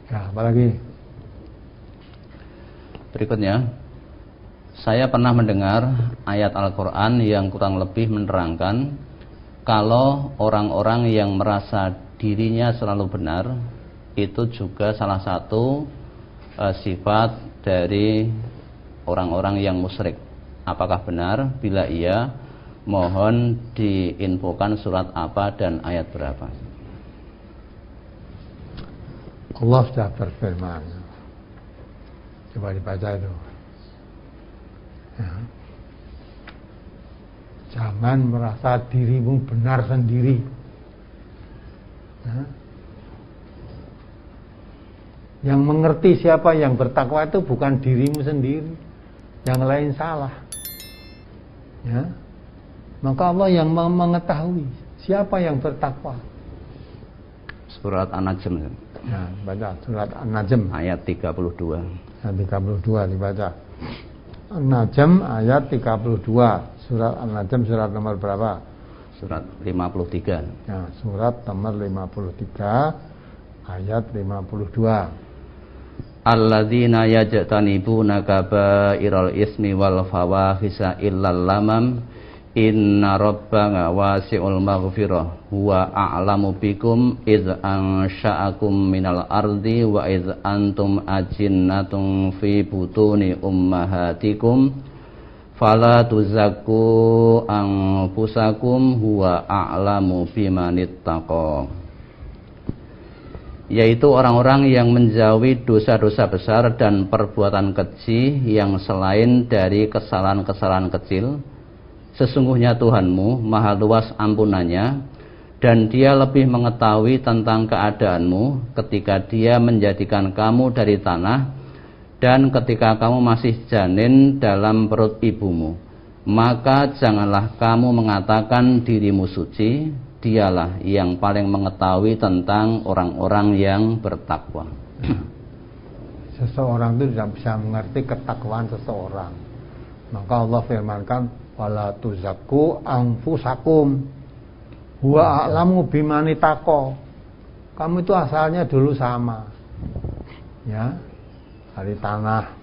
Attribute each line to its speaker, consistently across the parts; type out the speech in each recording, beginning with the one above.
Speaker 1: Ya, apalagi?
Speaker 2: Berikutnya, saya pernah mendengar ayat Al-Quran yang kurang lebih menerangkan kalau orang-orang yang merasa dirinya selalu benar itu juga salah satu sifat dari orang-orang yang musyrik. Apakah benar? Bila iya, mohon diinfokan surat apa dan ayat berapa.
Speaker 1: Allah sudah berfirman. Coba dibaca itu. Ya. Jangan merasa dirimu benar sendiri. Ya. Yang mengerti siapa yang bertakwa itu bukan dirimu sendiri, yang lain salah. Ya. Maka Allah yang mengetahui siapa yang bertakwa.
Speaker 2: Surat An-Najm.
Speaker 1: Ya, baca surat An-Najm
Speaker 2: ayat 32.
Speaker 1: Ayat 32 dibaca. An-Najm ayat 32. Surat An-Najm surat nomor berapa?
Speaker 2: Surat 53.
Speaker 1: Ya, surat nomor 53 ayat 52.
Speaker 2: Alladzina yajtanibuna kabairal ismi wal fawahisha illal lamam inna rabbaka wasi'ul maghfirah huwa a'lamu bikum idz ansha'akum minal ardi wa idz antum ajinnatun fi butuni ummahatikum fala tuzakku anfusakum huwa a'lamu bimanittaqa. Yaitu orang-orang yang menjauhi dosa-dosa besar dan perbuatan keji yang selain dari kesalahan-kesalahan kecil. Sesungguhnya Tuhanmu maha luas ampunannya, dan Dia lebih mengetahui tentang keadaanmu ketika Dia menjadikan kamu dari tanah dan ketika kamu masih janin dalam perut ibumu. Maka janganlah kamu mengatakan dirimu suci, Dialah yang paling mengetahui tentang orang-orang yang bertakwa.
Speaker 1: Seseorang itu tidak bisa mengerti ketakwaan seseorang. Maka Allah firmankan, wala tuzakku anfusakum huwa a'lamu bimanitaqa. Kamu itu asalnya dulu sama, ya, dari tanah.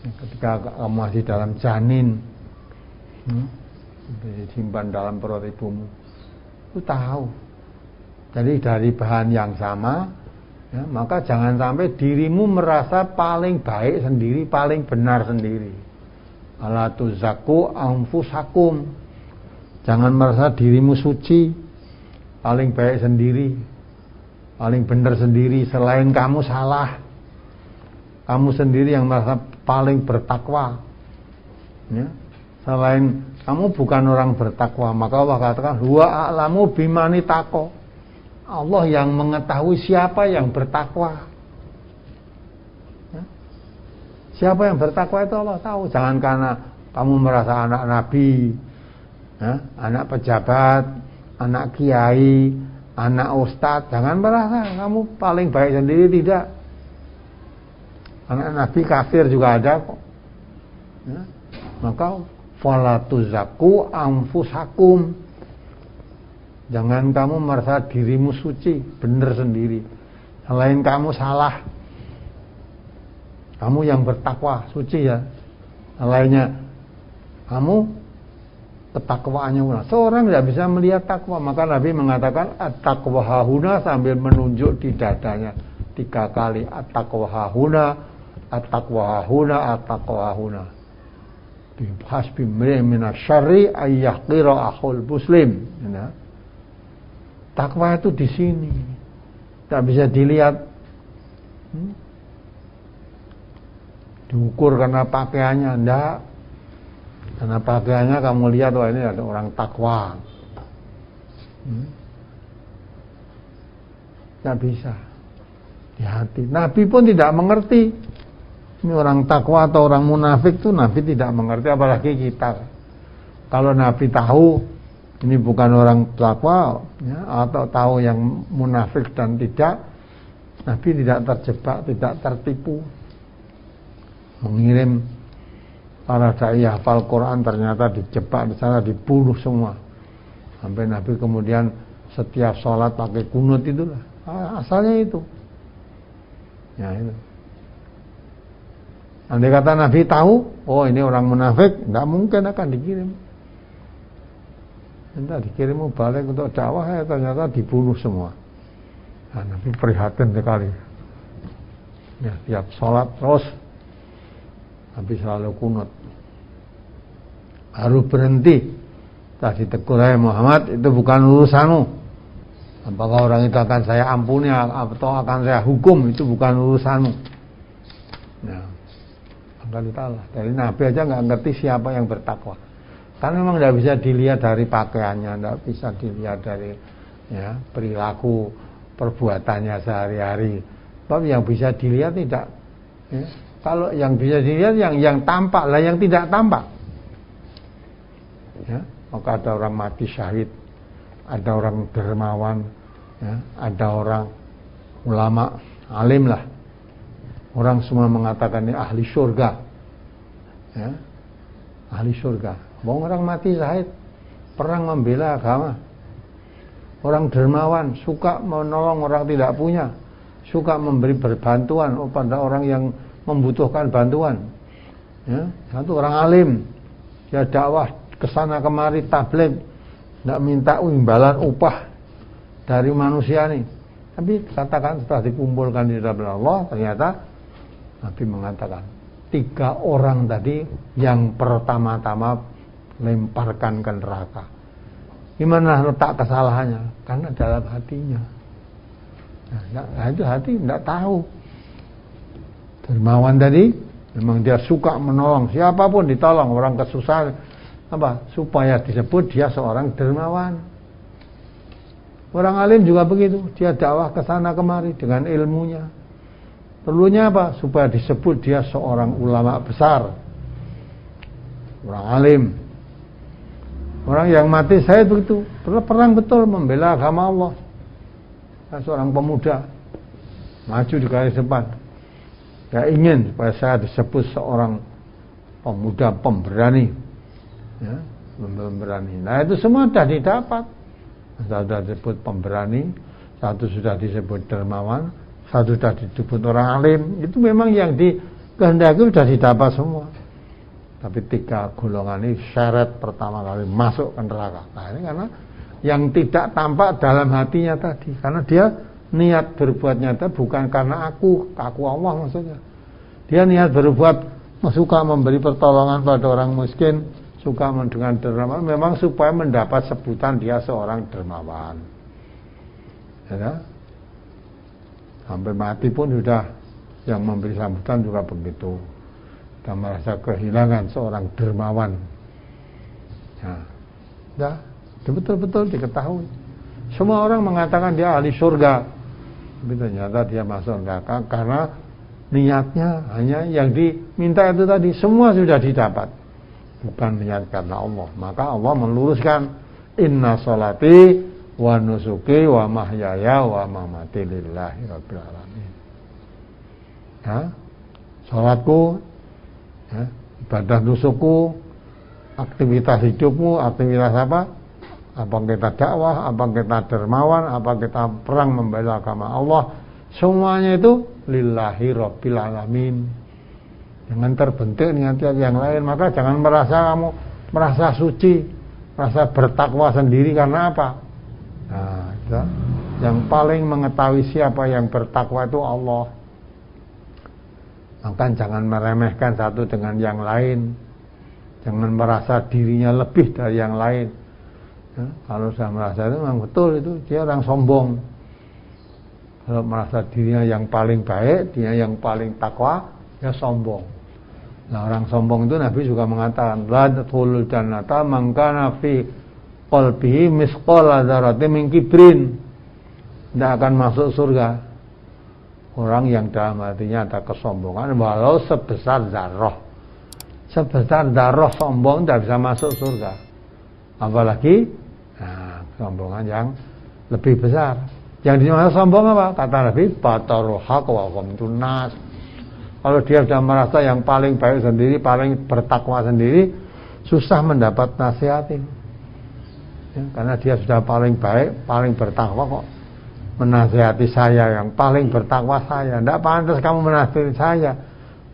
Speaker 1: Ketika kamu masih dalam janin, disimpan dalam perut ibumu, itu tahu. Jadi dari bahan yang sama, ya, maka jangan sampai dirimu merasa paling baik sendiri, paling benar sendiri. Ala tuzakku anfusakum. Jangan merasa dirimu suci, paling baik sendiri, paling benar sendiri, selain kamu salah. Kamu sendiri yang merasa paling bertakwa, ya. Selain kamu bukan orang bertakwa. Maka Allah katakan huwa a'lamu bimanitaqa. Allah yang mengetahui siapa yang bertakwa. Siapa yang bertakwa itu Allah tahu. Jangan karena kamu merasa anak nabi, ya, anak pejabat, anak kiai, anak ustadz, jangan merasa kamu paling baik sendiri, tidak. Anak nabi kafir juga ada kok. Ya. Maka fala tuzakku anfusakum. Jangan kamu merasa dirimu suci, benar sendiri. Selain kamu salah. Kamu yang bertakwa, suci ya. Lainnya, kamu ketakwaannya ulah. Seorang tidak bisa melihat takwa. Maka Nabi mengatakan at-taqwa hahuna sambil menunjuk di dadanya 3 kali. At-taqwa hahuna, at-taqwa hahuna, at-taqwa hahuna. Hasbi minasyarri ayyahqira akhul muslim. Ya. Takwa itu di sini. Tak bisa dilihat. Diukur karena pakaiannya, enggak. Karena pakaiannya kamu lihat, wah ini ada orang takwa. Tidak bisa. Di hati. Nabi pun tidak mengerti. Ini orang takwa atau orang munafik tuh Nabi tidak mengerti, apalagi kita. Kalau Nabi tahu ini bukan orang takwa, ya, atau tahu yang munafik dan tidak, Nabi tidak terjebak, tidak tertipu. Mengirim para dai hafal Quran ternyata dijebak di sana, dibunuh semua. Sampai Nabi kemudian setiap sholat pakai kunut itulah. Asalnya itu. Ya itu. Andai kata Nabi tahu, oh ini orang munafik, nggak mungkin akan dikirim. Entah dikirim balik untuk dakwah, ternyata dibunuh semua. Nah, Nabi prihatin sekali. Ya, tiap sholat terus Nabi selalu kunut. Harus berhenti. Tadi tegur, Muhammad, itu bukan urusanmu. Apakah orang itu akan saya ampuni atau akan saya hukum, itu bukan urusanmu. Nah, dari Nabi aja nggak ngerti siapa yang bertakwa. Karena memang tidak bisa dilihat dari pakaiannya, tidak bisa dilihat dari perilaku perbuatannya sehari-hari. Tapi yang bisa dilihat tidak. Ya. Kalau yang bisa dilihat yang tampak lah, yang tidak tampak. Ya. Maka ada orang mati syahid, ada orang dermawan, ya. Ada orang ulama, alim lah. Orang semua mengatakan ini ahli surga, ya. Ahli surga. Mau orang mati syahid, perang membela agama. Orang dermawan, suka menolong orang tidak punya, suka memberi berbantuan pada orang yang membutuhkan bantuan. Ya. Satu orang alim, dia dakwah kesana kemari tabligh, tidak minta imbalan upah dari manusia nih. Tapi katakan setelah dikumpulkan di hadapan Allah, ternyata Nabi mengatakan 3 orang tadi yang pertama-tama lemparkan ke neraka. Gimana letak kesalahannya? Karena dalam hatinya. Nah itu hati tidak tahu. Dermawan tadi memang dia suka menolong siapapun, ditolong orang kesusahan, supaya disebut dia seorang dermawan. Orang alim juga begitu, dia dakwah ke sana kemari dengan ilmunya. Perlunya apa? Supaya disebut dia seorang ulama besar, orang alim. Orang yang mati saya begitu, perang betul membela agama Allah. Seorang pemuda maju di garis depan, ya ingin supaya saya disebut seorang pemuda pemberani, ya, pemberani. Nah itu semua sudah didapat. Sudah disebut pemberani, satu sudah disebut dermawan, satu sudah disebut orang alim. Itu memang yang dikehendaki sudah didapat semua. Tapi 3 golongan ini syarat pertama kali masuk ke neraka. Nah ini karena yang tidak tampak dalam hatinya tadi, karena dia niat berbuat nyata bukan karena aku Allah maksudnya. Dia niat berbuat, suka memberi pertolongan pada orang miskin, suka dengan dermawan, memang supaya mendapat sebutan dia seorang dermawan. Ya, sampai mati pun sudah yang memberi sambutan juga begitu. Kita merasa kehilangan seorang dermawan. Ya, betul-betul diketahui. Semua orang mengatakan dia ahli surga, tapi ternyata dia masuk neraka karena niatnya hanya yang diminta itu tadi. Semua sudah didapat, bukan niat karena Allah. Maka Allah meluruskan, inna sholati wa nusuki wa mahyaya wa mamati lillahi rabbil alamin. Ya, sholatku, ya, ibadah nusukku, aktivitas hidupmu, aktivitas apa kita dakwah, apa kita dermawan, apa kita perang membela agama Allah, semuanya itu lillahi rabbil alamin. Jangan terbentuk dengan tiap yang lain. Maka jangan merasa suci, merasa bertakwa sendiri. Karena apa? Nah, yang paling mengetahui siapa yang bertakwa itu Allah. Maka jangan meremehkan satu dengan yang lain. Jangan merasa dirinya lebih dari yang lain. Ya, kalau saya merasa itu memang betul, itu dia orang sombong. Kalau merasa dirinya yang paling baik, dia yang paling takwa, dia sombong. Nah, orang sombong itu Nabi juga mengatakan, la tadkhulul jannata man kana fi qalbihi misqala dzarratin min kibrin. Tidak akan masuk surga orang yang dalam hatinya ada kesombongan walau sebesar zarrah. Sebesar zarrah sombong tidak bisa masuk surga. Apalagi kesombongan yang lebih besar. Yang dimaksud sombong apa? Kata Nabi, batarul haq wa ghamtun nas. Kalau dia sudah merasa yang paling baik sendiri, paling bertakwa sendiri, susah mendapat nasihatin. Ya, karena dia sudah paling baik, paling bertakwa kok menasihati saya, yang paling bertakwa saya. Tidak pantas kamu menasihati saya.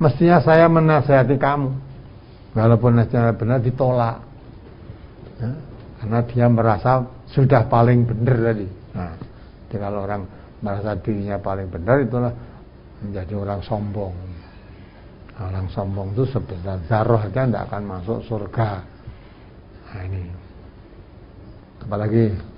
Speaker 1: Mestinya saya menasihati kamu. Walaupun nasihat benar ditolak. Ya, karena dia merasa sudah paling benar tadi. Nah, jadi kalau orang merasa dirinya paling benar, itulah menjadi orang sombong. Orang sombong itu sebesar zarah aja tidak akan masuk surga. Nah ini. Apalagi